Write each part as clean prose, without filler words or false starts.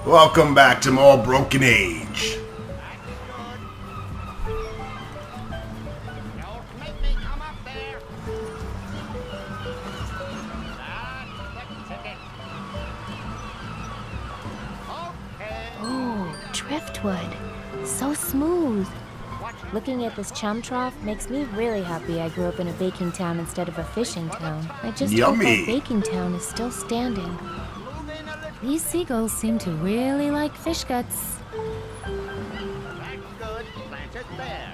Welcome back to more Broken Age. Don't make me come up there. That's the ticket. Okay. Oh, driftwood. So smooth. Looking at this chum trough makes me really happy I grew up in a baking town instead of a fishing town. I just hope that baking town is still standing. These seagulls seem to really like fish guts. That's good. Plant it there.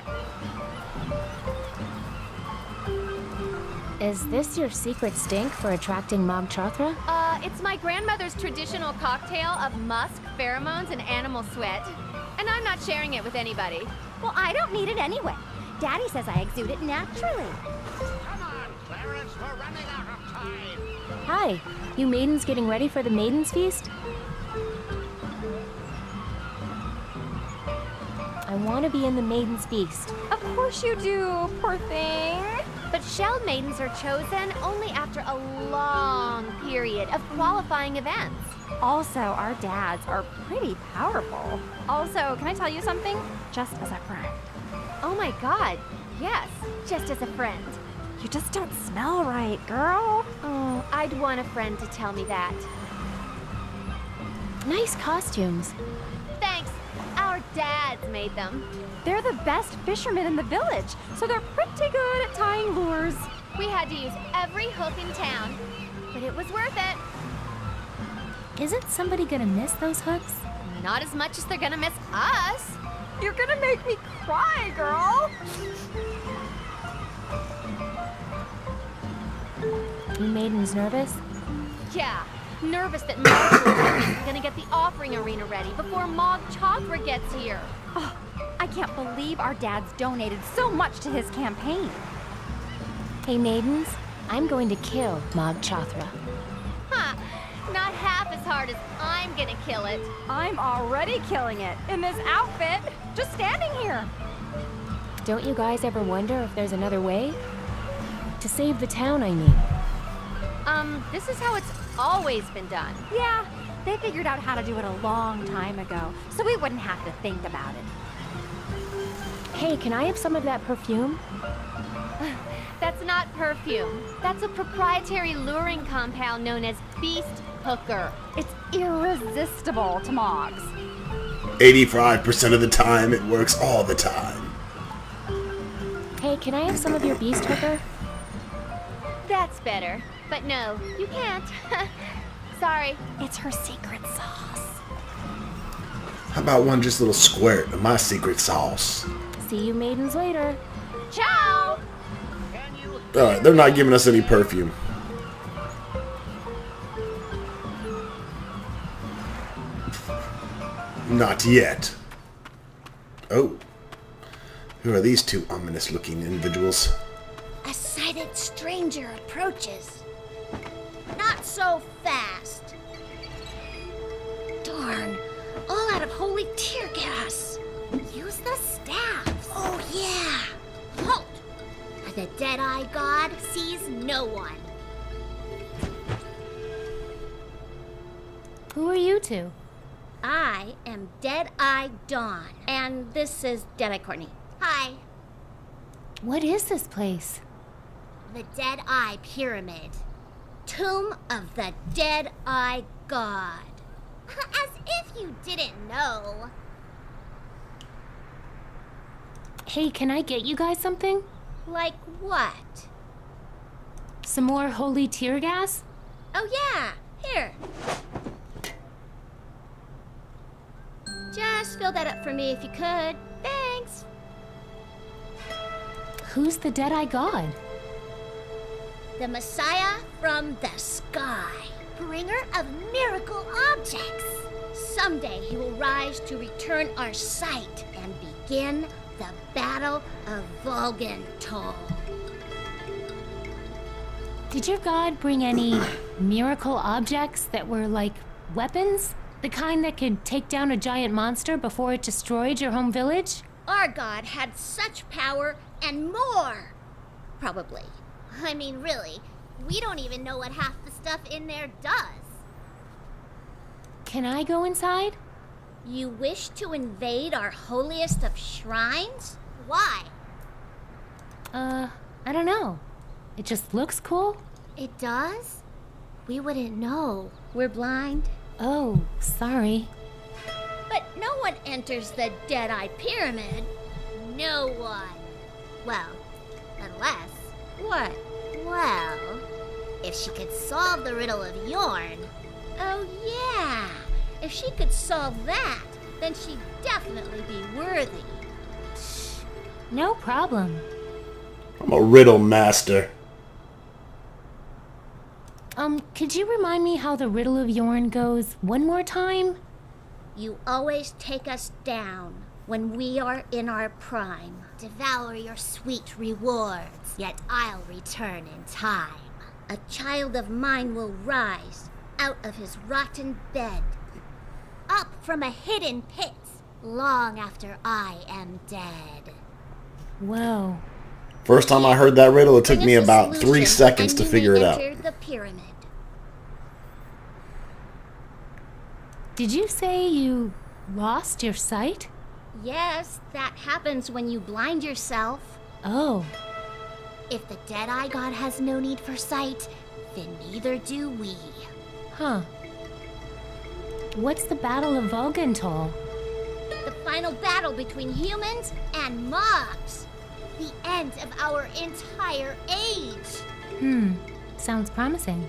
Is this your secret stink for attracting Mog Chothra? It's my grandmother's traditional cocktail of musk, pheromones, and animal sweat. And I'm not sharing it with anybody. Well, I don't need it anyway. Daddy says I exude it naturally. Come on, Clarence. We're running out of time. Hi, you maidens getting ready for the Maidens Feast? I want to be in the Maidens Feast. Of course you do, poor thing. But shell maidens are chosen only after a long period of qualifying events. Also, our dads are pretty powerful. Also, can I tell you something? Just as a friend. Oh my god, yes, just as a friend. You just don't smell right, girl. Oh, I'd want a friend to tell me that. Nice costumes. Thanks, our dads made them. They're the best fishermen in the village, so they're pretty good at tying lures. We had to use every hook in town, but it was worth it. Isn't somebody gonna miss those hooks? Not as much as they're gonna miss us. You're gonna make me cry, girl. You maidens nervous? Yeah, nervous that Marshall isn't gonna get the offering arena ready before Mog Chothra gets here. Oh, I can't believe our dads donated so much to his campaign. Hey maidens, I'm going to kill Mog Chothra. Huh, not half as hard as I'm gonna kill it. I'm already killing it in this outfit, just standing here. Don't you guys ever wonder if there's another way? To save the town, I mean. This is how it's always been done. Yeah, they figured out how to do it a long time ago, so we wouldn't have to think about it. Hey, can I have some of that perfume? That's not perfume. That's a proprietary luring compound known as beast hooker. It's irresistible to Mogs. 85% of the time, it works all the time. Hey, can I have some of your beast hooker? That's better. But no, you can't. Sorry. It's her secret sauce. How about one just little squirt of my secret sauce? See you maidens later. Ciao! Alright, they're not giving us any perfume. Not yet. Oh. Who are these two ominous-looking individuals? A sighted stranger approaches. Not so fast. Darn. All out of holy tear gas. Use the staff. Oh, yeah. Halt. The Dead-Eye God sees no one. Who are you two? I am Dead-Eye Dawn, and this is Dead-Eye Courtney. Hi. What is this place? The Dead-Eye Pyramid. Tomb of the Dead-Eye God. As if you didn't know. Hey, can I get you guys something? Like what? Some more holy tear gas? Oh yeah, here. Just fill that up for me if you could. Thanks. Who's the Dead-Eye God? The Messiah from the sky. Bringer of miracle objects. Someday he will rise to return our sight and begin the Battle of Volgentol. Did your god bring any miracle objects that were like weapons? The kind that could take down a giant monster before it destroyed your home village? Our god had such power and more. Probably. I mean, really, we don't even know what half the stuff in there does. Can I go inside? You wish to invade our holiest of shrines? Why? I don't know. It just looks cool. It does? We wouldn't know. We're blind. Oh, sorry. But no one enters the Dead-Eye Pyramid. No one. Well, unless... What? Well, if she could solve the riddle of Yorn. Oh, yeah. If she could solve that, then she'd definitely be worthy. No problem. I'm a riddle master. Could you remind me how the riddle of Yorn goes one more time? You always take us down when we are in our prime. Devour your sweet rewards, yet I'll return in time. A child of mine will rise out of his rotten bed, up from a hidden pit, long after I am dead. Whoa. First time I heard that riddle, it took me Finish the about 3 solution, seconds and to you figure may it out. enter the pyramid. Did you say you lost your sight? Yes, that happens when you blind yourself. Oh. If the Dead-Eye God has no need for sight, then neither do we. Huh. What's the Battle of Volgentol? The final battle between humans and mobs. The end of our entire age. Sounds promising.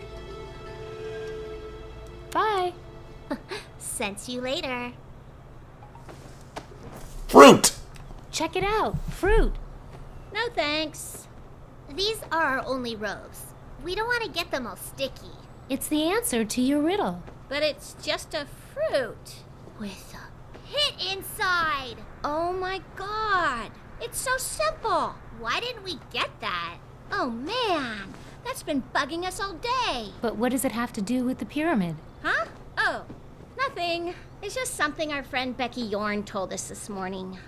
Bye. Sense you later. Fruit! Check it out. Fruit. No thanks. These are our only robes. We don't want to get them all sticky. It's the answer to your riddle. But it's just a fruit with a pit inside. Oh my god. It's so simple. Why didn't we get that? Oh man, that's been bugging us all day. But what does it have to do with the pyramid? Huh? Oh, nothing. It's just something our friend Becky Yorn told us this morning.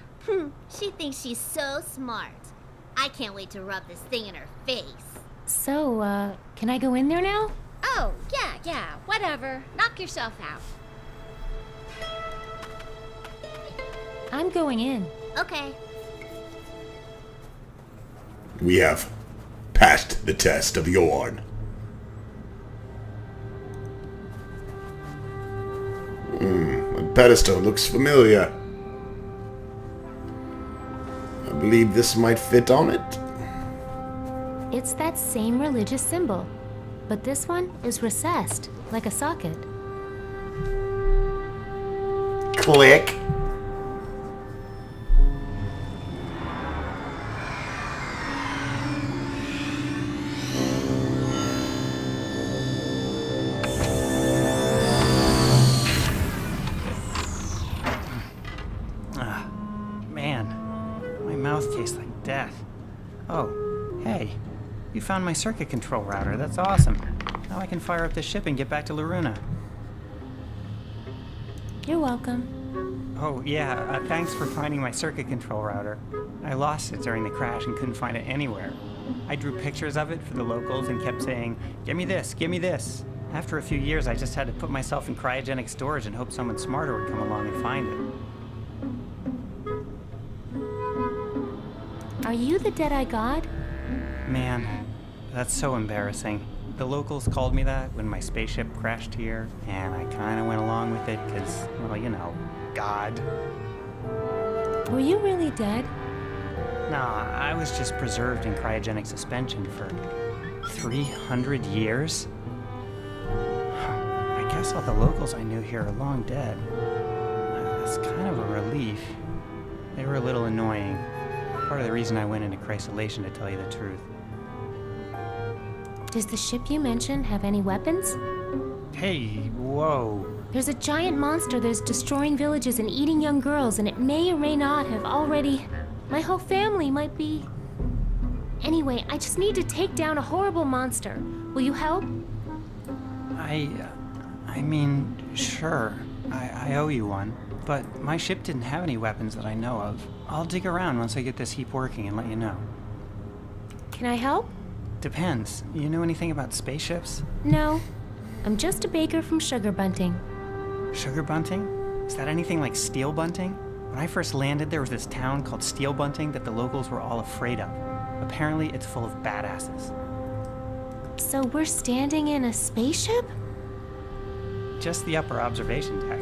She thinks she's so smart. I can't wait to rub this thing in her face. So, can I go in there now? Oh, yeah, whatever. Knock yourself out. I'm going in. Okay. We have passed the test of Yorn. The pedestal looks familiar. I believe this might fit on it. It's that same religious symbol, but this one is recessed, like a socket. Click. Man, my mouth tastes like death. Oh, hey, you found my circuit control router. That's awesome. Now I can fire up the ship and get back to Loruna. You're welcome. Oh, yeah, thanks for finding my circuit control router. I lost it during the crash and couldn't find it anywhere. I drew pictures of it for the locals and kept saying, "Give me this, give me this." After a few years, I just had to put myself in cryogenic storage and hope someone smarter would come along and find it. Are you the Dead-Eye God? Man, that's so embarrassing. The locals called me that when my spaceship crashed here, and I kind of went along with it because, well, you know, God. Were you really dead? Nah, I was just preserved in cryogenic suspension for 300 years? I guess all the locals I knew here are long dead. That's kind of a relief. They were a little annoying. Part of the reason I went into crysolation, to tell you the truth. Does the ship you mentioned have any weapons? Hey, whoa. There's a giant monster that's destroying villages and eating young girls, and it may or may not have already... My whole family might be... Anyway, I just need to take down a horrible monster. Will you help? I mean, sure. I owe you one. But my ship didn't have any weapons that I know of. I'll dig around once I get this heap working and let you know. Can I help? Depends. You know anything about spaceships? No. I'm just a baker from Sugar Bunting. Sugar bunting? Is that anything like steel bunting? When I first landed, there was this town called Steel Bunting that the locals were all afraid of. Apparently, it's full of badasses. So we're standing in a spaceship? Just the upper observation deck.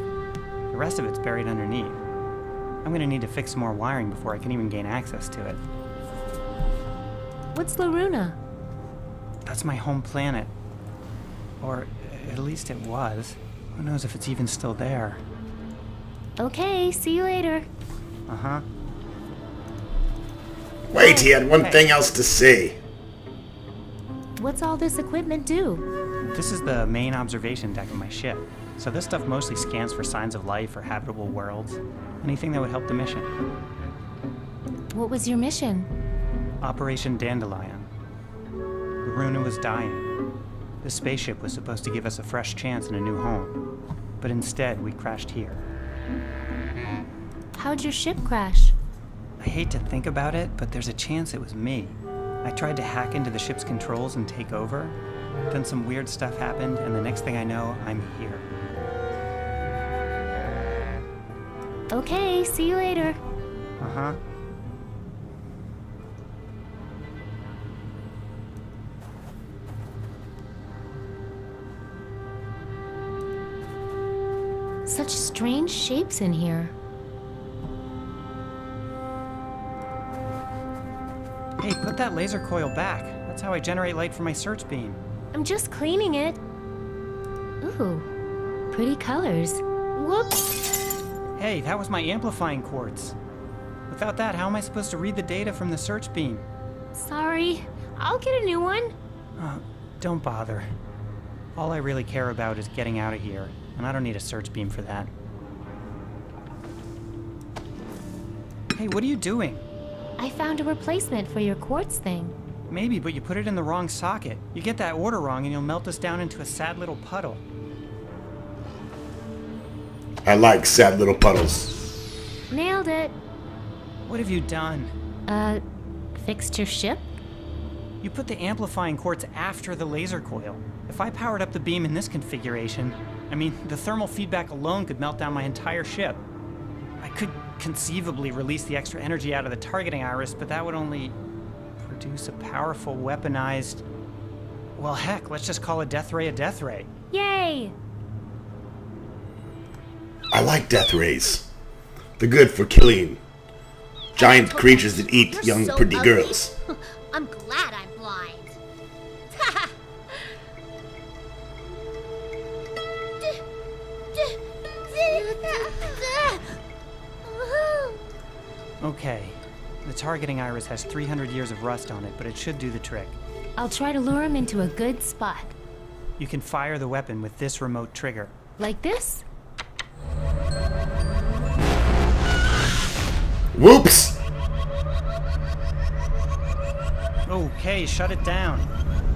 The rest of it's buried underneath. I'm gonna need to fix some more wiring before I can even gain access to it. What's Loruna? That's my home planet. Or at least it was. Who knows if it's even still there? Okay, see you later. Uh-huh. Wait, he had one thing else to say. What's all this equipment do? This is the main observation deck of my ship. So this stuff mostly scans for signs of life or habitable worlds. Anything that would help the mission. What was your mission? Operation Dandelion. Loruna was dying. The spaceship was supposed to give us a fresh chance and a new home. But instead, we crashed here. How'd your ship crash? I hate to think about it, but there's a chance it was me. I tried to hack into the ship's controls and take over. Then some weird stuff happened, and the next thing I know, I'm here. Okay, see you later. Uh-huh. Such strange shapes in here. Hey, put that laser coil back. That's how I generate light for my search beam. I'm just cleaning it. Ooh, pretty colors. Whoops. Hey, that was my amplifying quartz. Without that, how am I supposed to read the data from the search beam? Sorry, I'll get a new one. Don't bother. All I really care about is getting out of here, and I don't need a search beam for that. Hey, what are you doing? I found a replacement for your quartz thing. Maybe, but you put it in the wrong socket. You get that order wrong and you'll melt us down into a sad little puddle. I like sad little puddles. Nailed it. What have you done? Fixed your ship? You put the amplifying quartz after the laser coil. If I powered up the beam in this configuration, I mean, the thermal feedback alone could melt down my entire ship. I could conceivably release the extra energy out of the targeting iris, but that would only produce a powerful weaponized... Well, heck, let's just call a death ray a death ray. Yay! I like death rays. They're good for killing giant creatures that eat You're young so pretty ugly. girls. I'm glad I'm blind. Okay, the targeting iris has 300 years of rust on it, but it should do the trick. I'll try to lure him into a good spot. You can fire the weapon with this remote trigger. Like this? Whoops! Okay, shut it down.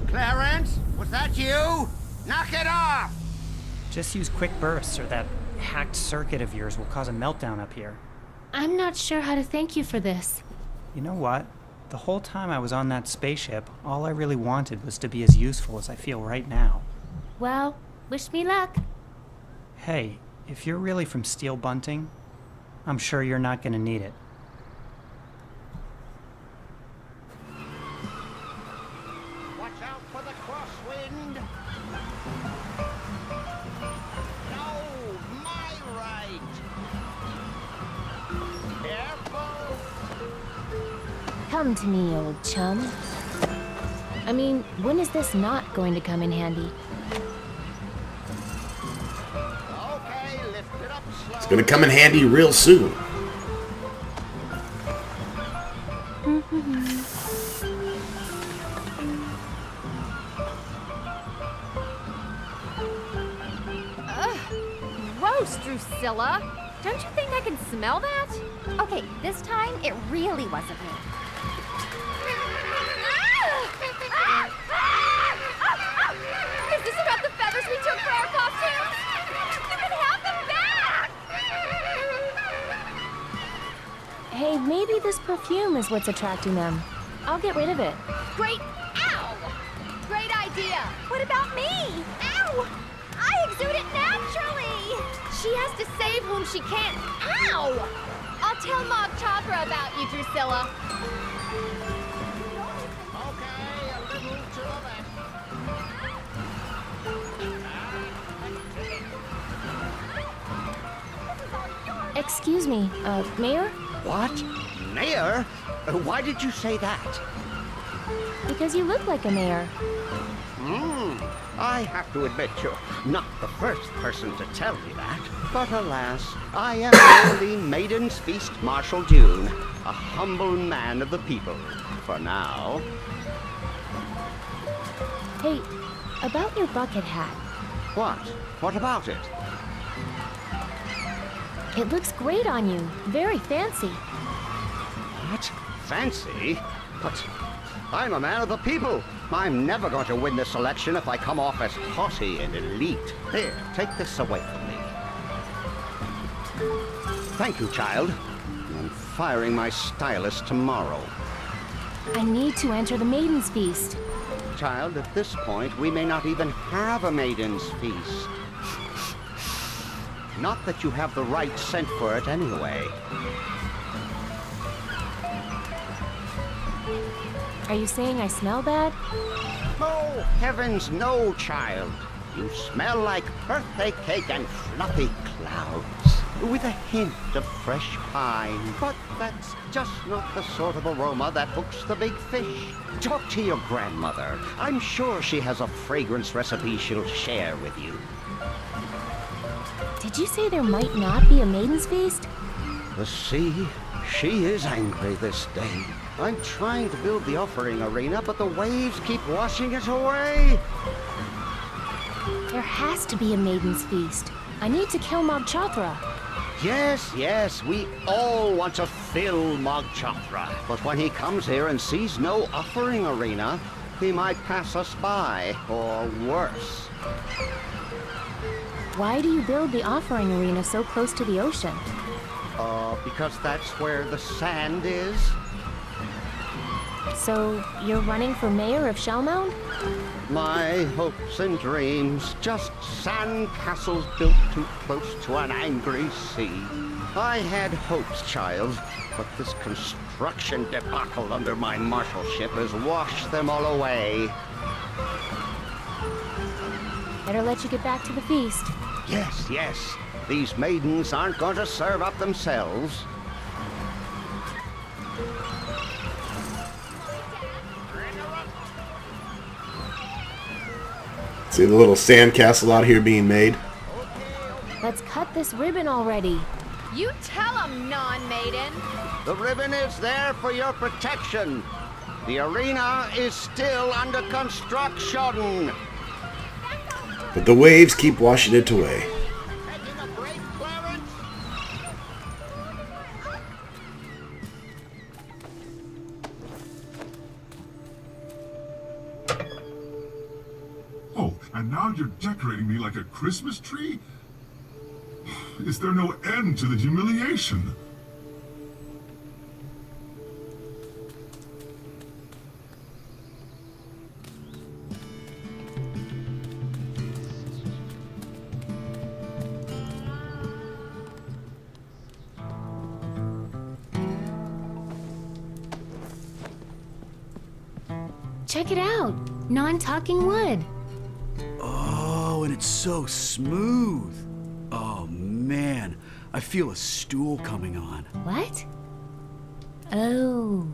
Clarence, was that you? Knock it off! Just use quick bursts, or that hacked circuit of yours will cause a meltdown up here. I'm not sure how to thank you for this. You know what? The whole time I was on that spaceship, all I really wanted was to be as useful as I feel right now. Well, wish me luck. Hey, if you're really from Steel Bunting, I'm sure you're not gonna need it. Watch out for the crosswind! No, my right! Careful! Come to me, old chum. I mean, when is this not going to come in handy? Okay, lift it up slow. It's gonna come in handy real soon. Gross, Drusilla. Don't you think I can smell that? Okay, this time it really wasn't me. Is this about the feathers we took for our costumes? You can have them back! Hey, maybe this perfume is what's attracting them. I'll get rid of it. Great. Ow! Great idea. What about me? Ow! I exude it naturally. She has to save whom she can't. Ow! I'll tell Mog Chothra about you, Drusilla. Okay, a little to the left. Excuse me, Mayor? What? Mayor? Why did you say that? Because you look like a mayor. I have to admit you're not the first person to tell me that. But alas, I am only Maiden's Feast Marshal Dune, a humble man of the people, for now. Hey, about your bucket hat. What? What about it? It looks great on you. Very fancy. What? Fancy? But I'm a man of the people. I'm never going to win this election if I come off as haughty and elite. Here, take this away from me. Thank you, child. I'm firing my stylist tomorrow. I need to enter the Maiden's Feast. Child, at this point, we may not even have a Maiden's Feast. Not that you have the right scent for it anyway. Are you saying I smell bad? Oh, heavens no, child. You smell like birthday cake and fluffy clouds, with a hint of fresh pine. But that's just not the sort of aroma that hooks the big fish. Talk to your grandmother. I'm sure she has a fragrance recipe she'll share with you. Did you say there might not be a Maiden's Feast? The sea, she is angry this day. I'm trying to build the offering arena, but the waves keep washing it away. There has to be a Maiden's Feast. I need to kill Mog Chothra. Yes, yes, we all want to fill Mog Chothra. But when he comes here and sees no offering arena, he might pass us by, or worse. Why do you build the offering arena so close to the ocean? Because that's where the sand is. So, you're running for mayor of Shellmound? My hopes and dreams, just sand castles built too close to an angry sea. I had hopes, child, but this construction debacle under my marshalship has washed them all away. Better let you get back to the feast. Yes, yes, these maidens aren't going to serve up themselves. See the little sandcastle out here being made? Let's cut this ribbon already. You tell 'em, non-maiden. The ribbon is there for your protection. The arena is still under construction. But the waves keep washing it away. Taking a break, Clarence? Oh, and now you're decorating me like a Christmas tree? Is there no end to the humiliation? Check it out. Non-talking wood. Oh, and it's so smooth. Oh, man. I feel a stool coming on. What? Oh,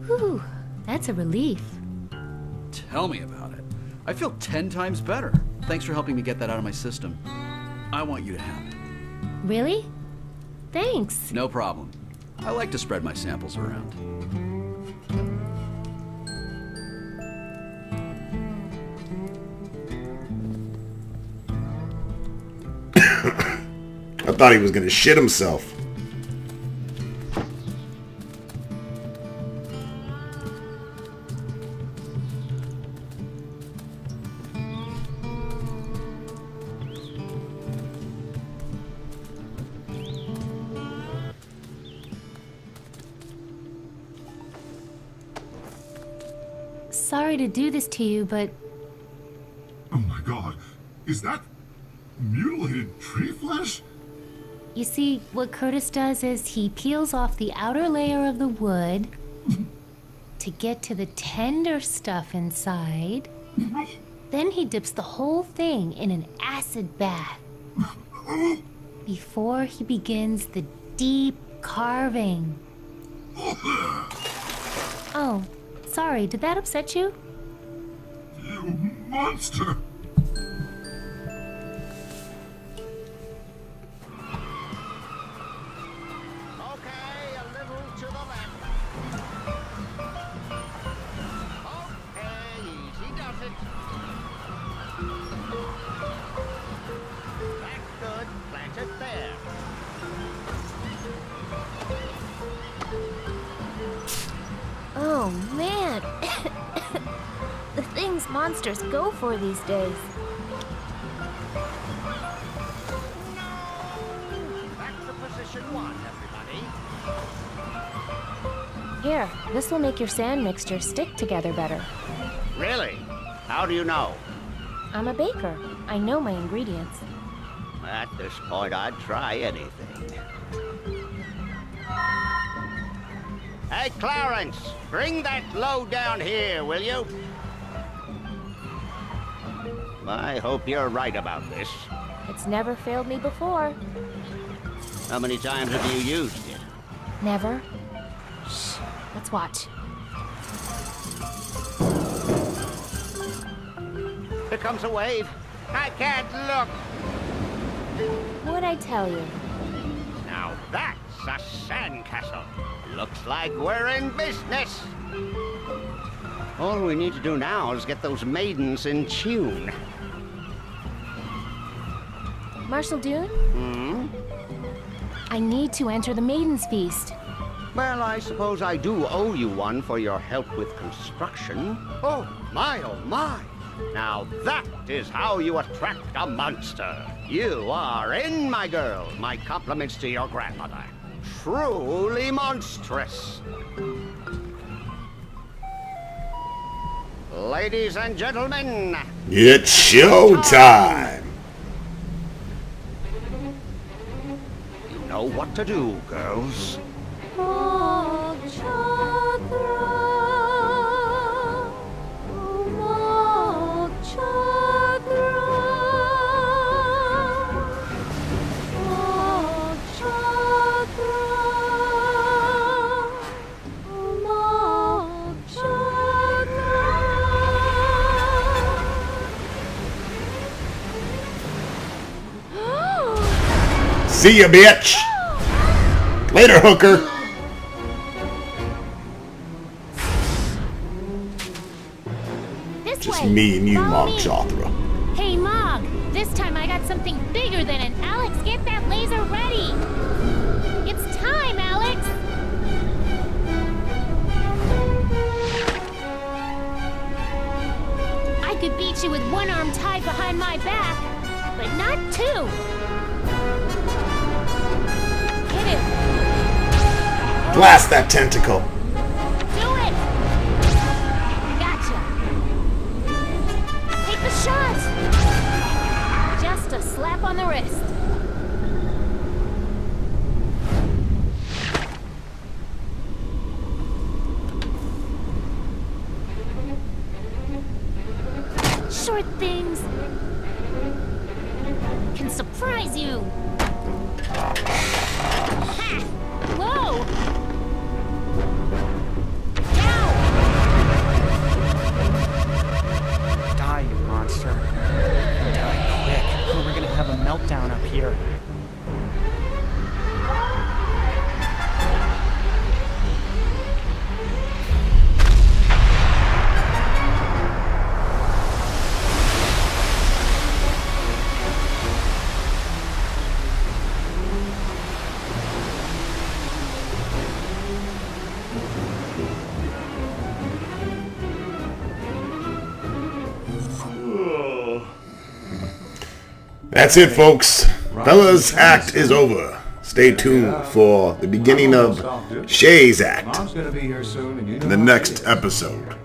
whew, that's a relief. Tell me about it. I feel 10 times better. Thanks for helping me get that out of my system. I want you to have it. Really? Thanks. No problem. I like to spread my samples around. I thought he was gonna shit himself. Sorry to do this to you, but Oh my god, is that... Mutilated tree flesh? You see, what Curtis does is he peels off the outer layer of the wood to get to the tender stuff inside. Then he dips the whole thing in an acid bath before he begins the deep carving. Oh, sorry, did that upset you? You monster! Okay, a little to the left. Okay, easy does it. That's good. Plant it there. Oh, man. The things monsters go for these days. Back to position 1, everybody. Here, this will make your sand mixture stick together better. Really? How do you know? I'm a baker. I know my ingredients. At this point, I'd try anything. Hey, Clarence, bring that load down here, will you? I hope you're right about this. It's never failed me before. How many times have you used it? Never. Shh. Let's watch. Here comes a wave. I can't look. What'd I tell you? Now that's a sandcastle. Looks like we're in business. All we need to do now is get those maidens in tune. Marshal Dune? Hmm? I need to enter the Maiden's Feast. Well, I suppose I do owe you one for your help with construction. Oh my. Now that is how you attract a monster. You are in, my girl. My compliments to your grandmother. Truly monstrous. Ladies and gentlemen, It's showtime. you know what to do, girls. See ya, bitch. Later, hooker. This Just way. me and you, Follow Mog me. Jothra. Hey, Mog. This time I got something bigger than an Alex. Get that laser ready. It's time, Alex. I could beat you with one arm tied behind my back, but not two. Hit it. Blast that tentacle. Do it. Gotcha. Take the shot. Just a slap on the wrist. Short things can surprise you. Ha! Whoa! Down! Die, you monster. Die quick, or we're gonna have a meltdown up here. That's it, folks. Bella's act is over. Stay tuned for the beginning of Shay's act Mom's gonna be here soon, and you know in the how next it is. episode.